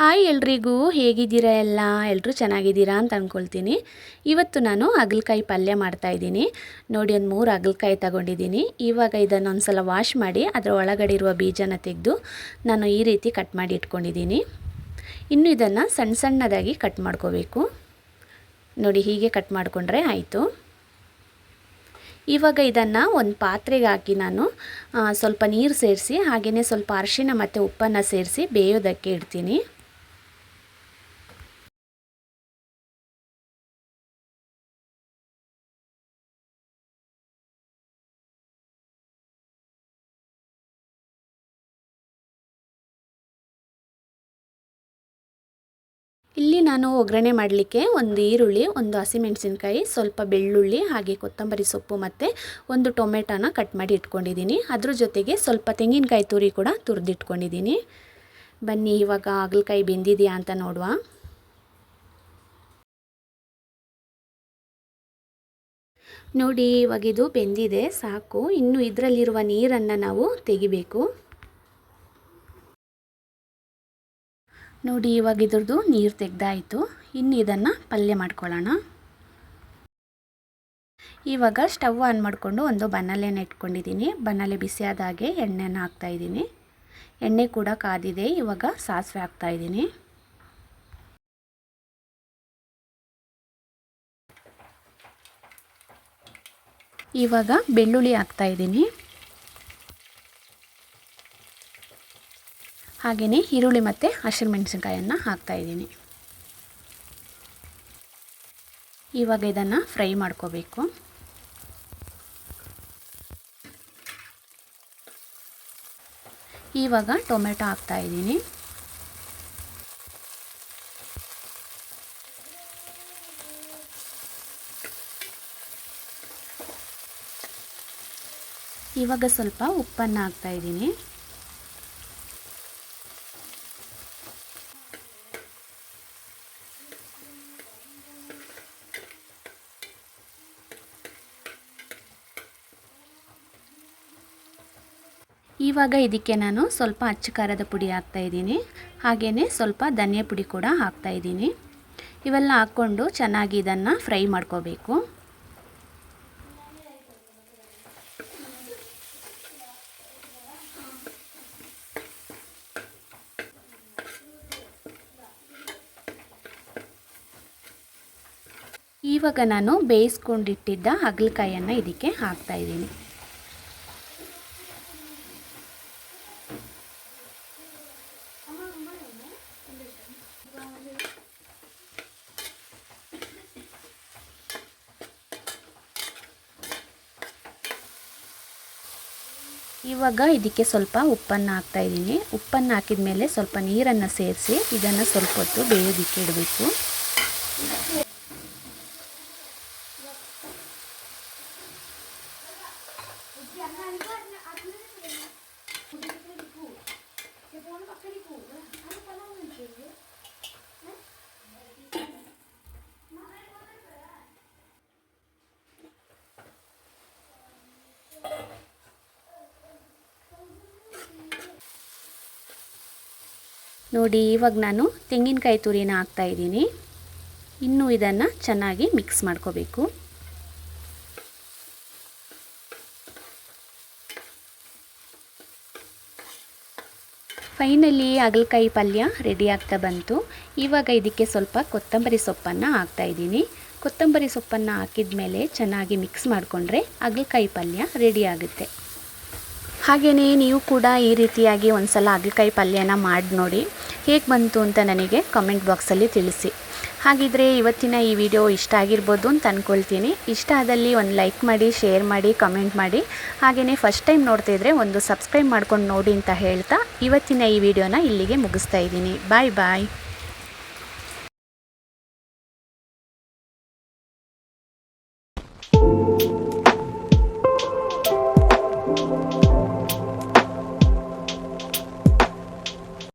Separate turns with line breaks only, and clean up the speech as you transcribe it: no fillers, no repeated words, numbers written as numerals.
Hi ಎಲ್ರಿಗೂ, ಹೇಗಿದ್ದೀರಾ? ಎಲ್ಲರೂ ಚೆನ್ನಾಗಿದ್ದೀರಾ ಅಂತ ಅಂದ್ಕೊಳ್ತೀನಿ. ಇವತ್ತು ನಾನು ಹಾಗಲಕಾಯಿ ಪಲ್ಯ ಮಾಡ್ತಾಯಿದ್ದೀನಿ. ನೋಡಿ, ಒಂದು 3 ಹಾಗಲಕಾಯಿ ತಗೊಂಡಿದ್ದೀನಿ. ಇವಾಗ ಇದನ್ನು ಒಂದು ಸಲ ವಾಶ್ ಮಾಡಿ ಅದರ ಒಳಗಡೆ ಇರುವ ಬೀಜನ ತೆಗೆದು ನಾನು ಈ ರೀತಿ ಕಟ್ ಮಾಡಿ ಇಟ್ಕೊಂಡಿದ್ದೀನಿ. ಇನ್ನು ಇದನ್ನು ಸಣ್ಣ ಸಣ್ಣದಾಗಿ ಕಟ್ ಮಾಡ್ಕೋಬೇಕು. ನೋಡಿ, ಹೀಗೆ ಕಟ್ ಮಾಡಿಕೊಂಡ್ರೆ ಆಯಿತು. ಇವಾಗ ಇದನ್ನು ಒಂದು ಪಾತ್ರೆಗೆ ಹಾಕಿ ನಾನು ಸ್ವಲ್ಪ ನೀರು ಸೇರಿಸಿ ಹಾಗೆಯೇ ಸ್ವಲ್ಪ ಅರಿಶಿನ ಮತ್ತು ಉಪ್ಪನ್ನು ಸೇರಿಸಿ ಬೇಯೋದಕ್ಕೆ ಇಡ್ತೀನಿ. ಇಲ್ಲಿ ನಾನು ಒಗ್ಗರಣೆ ಮಾಡಲಿಕ್ಕೆ ಒಂದು ಈರುಳ್ಳಿ, ಒಂದು ಹಸಿಮೆಣಸಿನಕಾಯಿ, ಸ್ವಲ್ಪ ಬೆಳ್ಳುಳ್ಳಿ, ಹಾಗೆ ಕೊತ್ತಂಬರಿ ಸೊಪ್ಪು ಮತ್ತು ಒಂದು ಟೊಮೆಟೊನ ಕಟ್ ಮಾಡಿ ಇಟ್ಕೊಂಡಿದ್ದೀನಿ. ಅದ್ರ ಜೊತೆಗೆ ಸ್ವಲ್ಪ ತೆಂಗಿನಕಾಯಿ ತುರಿ ಕೂಡ ತುರಿದಿಟ್ಕೊಂಡಿದ್ದೀನಿ. ಬನ್ನಿ ಇವಾಗ ಹಾಗಲಕಾಯಿ ಬೆಂದಿದೆಯಾ ಅಂತ ನೋಡುವ. ನೋಡಿ, ಇವಾಗ ಇದು ಬೆಂದಿದೆ, ಸಾಕು. ಇನ್ನು ಇದರಲ್ಲಿರುವ ನೀರನ್ನು ನಾವು ತೆಗಿಬೇಕು. ನೋಡಿ, ಇವಾಗ ಇದ್ರದ್ದು ನೀರು ತೆಗೆದಾಯಿತು. ಇನ್ನು ಇದನ್ನು ಪಲ್ಯ ಮಾಡ್ಕೊಳ್ಳೋಣ. ಇವಾಗ ಸ್ಟವ್ ಆನ್ ಮಾಡಿಕೊಂಡು ಒಂದು ಬಾಣಲೆನ ಇಟ್ಕೊಂಡಿದ್ದೀನಿ. ಬಾಣಲೆ ಬಿಸಿಯಾದ ಹಾಗೆ ಎಣ್ಣೆನ ಹಾಕ್ತಾಯಿದ್ದೀನಿ. ಎಣ್ಣೆ ಕೂಡ ಕಾದಿದೆ. ಇವಾಗ ಸಾಸಿವೆ ಹಾಕ್ತಾಯಿದ್ದೀನಿ. ಇವಾಗ ಬೆಳ್ಳುಳ್ಳಿ ಹಾಕ್ತಾಯಿದ್ದೀನಿ. ಹಾಗೆಯೇ ಈರುಳ್ಳಿ ಮತ್ತು ಹಸಿಮೆಣಸಿನಕಾಯನ್ನು ಹಾಕ್ತಾಯಿದ್ದೀನಿ. ಇವಾಗ ಇದನ್ನು ಫ್ರೈ ಮಾಡ್ಕೋಬೇಕು. ಇವಾಗ ಟೊಮೆಟೊ ಹಾಕ್ತಾಯಿದ್ದೀನಿ. ಇವಾಗ ಸ್ವಲ್ಪ ಉಪ್ಪನ್ನು ಹಾಕ್ತಾಯಿದ್ದೀನಿ. ಇವಾಗ ಇದಕ್ಕೆ ನಾನು ಸ್ವಲ್ಪ ಅಚ್ಚ ಖಾರದ ಪುಡಿ ಹಾಕ್ತಾಯಿದ್ದೀನಿ. ಹಾಗೆಯೇ ಸ್ವಲ್ಪ ಧನಿಯಾ ಪುಡಿ ಕೂಡ ಹಾಕ್ತಾಯಿದ್ದೀನಿ. ಇವೆಲ್ಲ ಹಾಕ್ಕೊಂಡು ಚೆನ್ನಾಗಿ ಇದನ್ನು ಫ್ರೈ ಮಾಡ್ಕೋಬೇಕು. ಇವಾಗ ನಾನು ಬೇಯಿಸ್ಕೊಂಡಿಟ್ಟಿದ್ದ ಹಾಗಲಕಾಯಿಯನ್ನು ಇದಕ್ಕೆ ಹಾಕ್ತಾಯಿದ್ದೀನಿ. ಇವಾಗ ಇದಕ್ಕೆ ಸ್ವಲ್ಪ ಉಪ್ಪನ್ನು ಹಾಕ್ತಾಯಿದ್ದೀನಿ. ಉಪ್ಪನ್ನು ಹಾಕಿದ ಮೇಲೆ ಸ್ವಲ್ಪ ನೀರನ್ನು ಸೇರಿಸಿ ಇದನ್ನು ಸ್ವಲ್ಪ ಹೊತ್ತು ಬೇಯೋದಕ್ಕೆ ಇಡಬೇಕು. ನೋಡಿ, ಇವಾಗ ನಾನು ತೆಂಗಿನಕಾಯಿ ತುರಿನ ಹಾಕ್ತಾಯಿದ್ದೀನಿ. ಇನ್ನು ಇದನ್ನು ಚೆನ್ನಾಗಿ ಮಿಕ್ಸ್ ಮಾಡ್ಕೋಬೇಕು. ಫೈನಲಿ ಹಾಗಲಕಾಯಿ ಪಲ್ಯ ರೆಡಿ ಆಗ್ತಾ ಬಂತು. ಇವಾಗ ಇದಕ್ಕೆ ಸ್ವಲ್ಪ ಕೊತ್ತಂಬರಿ ಸೊಪ್ಪನ್ನು ಹಾಕ್ತಾಯಿದ್ದೀನಿ. ಕೊತ್ತಂಬರಿ ಸೊಪ್ಪನ್ನು ಹಾಕಿದ ಮೇಲೆ ಚೆನ್ನಾಗಿ ಮಿಕ್ಸ್ ಮಾಡಿಕೊಂಡ್ರೆ ಹಾಗಲಕಾಯಿ ಪಲ್ಯ ರೆಡಿ ಆಗುತ್ತೆ. ಹಾಗೆಯೇ ನೀವು ಕೂಡ ಈ ರೀತಿಯಾಗಿ ಒಂದು ಸಲ ಹಾಗಲಕಾಯಿ ಪಲ್ಯನ ಮಾಡಿ ನೋಡಿ. ಹೇಗೆ ಬಂತು ಅಂತ ನನಗೆ ಕಮೆಂಟ್ ಬಾಕ್ಸಲ್ಲಿ ತಿಳಿಸಿ. ಹಾಗಿದ್ರೆ ಇವತ್ತಿನ ಈ ವಿಡಿಯೋ ಇಷ್ಟ ಆಗಿರ್ಬೋದು ಅಂತ ಅಂದ್ಕೊಳ್ತೀನಿ. ಇಷ್ಟ ಆದಲ್ಲಿ ಒಂದು ಲೈಕ್ ಮಾಡಿ, ಶೇರ್ ಮಾಡಿ, ಕಮೆಂಟ್ ಮಾಡಿ. ಹಾಗೆಯೇ ಫಸ್ಟ್ ಟೈಮ್ ನೋಡ್ತಾ ಇದ್ದರೆ ಒಂದು ಸಬ್ಸ್ಕ್ರೈಬ್ ಮಾಡ್ಕೊಂಡು ನೋಡಿ ಅಂತ ಹೇಳ್ತಾ ಇವತ್ತಿನ ಈ ವಿಡಿಯೋನ ಇಲ್ಲಿಗೆ ಮುಗಿಸ್ತಾ ಇದ್ದೀನಿ. ಬಾಯ್ ಬಾಯ್.